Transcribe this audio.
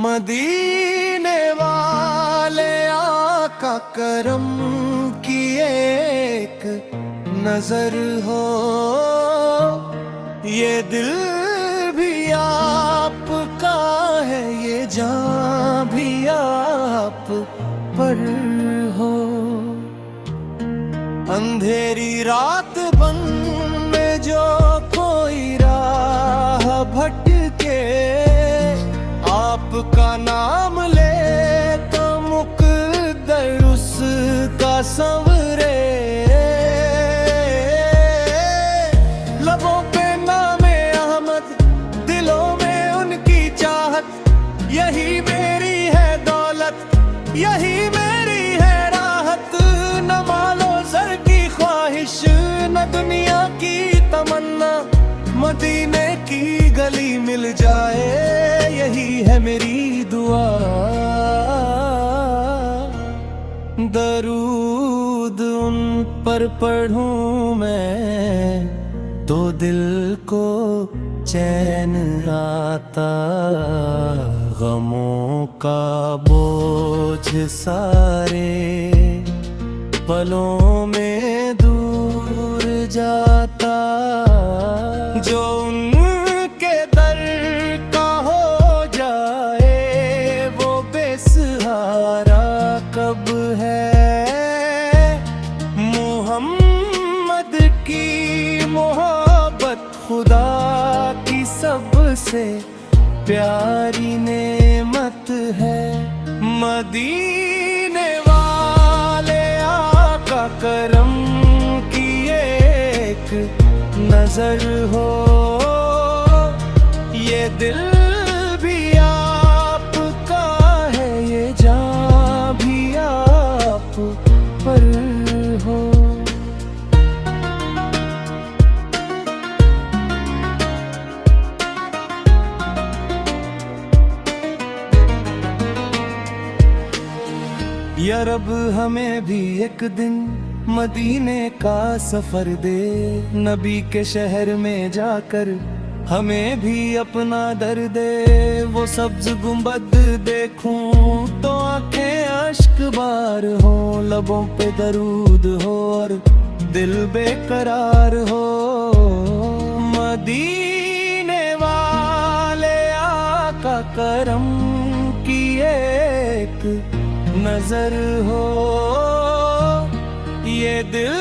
मदीने वाले आका करम की एक नजर हो, ये दिल भी आपका है, ये जान भी आप पर हो। अंधेरी रात बन में जो कोई राह भटके, आपका नाम ले तो मुकद्दर उसका संवरे। लबों पे नामे अहमद, दिलों में उनकी चाहत, यही मेरी है दौलत, यही मेरी है राहत। न मालो सर की ख्वाहिश, न दुनिया की तमन्ना, मदीने की गली मिल जाए, यही है मेरी दुआ। दरूद उन पर पढ़ूं मैं तो दिल को चैन आता, गमों का बोझ सारे पलों में दूर जाता। जो उनके दर का हो जाए वो बेसहारा कब है। मोहम्मद की मोहब्बत खुदा की सबसे प्यारी नेमत है। मदीने वाले आका करम की एक नजर हो, ये दिल भी आपका है, ये जान भी आप पर हो। या रब हमें भी एक दिन मदीने का सफर दे, नबी के शहर में जाकर हमें भी अपना दर दे। वो सब्ज गुंबद देखूं तो आंखें अश्क बार हो, लबों पे दरूद हो और दिल बेकरार हो। मदीने वाले आका करम की एक नजर हो, ये दिल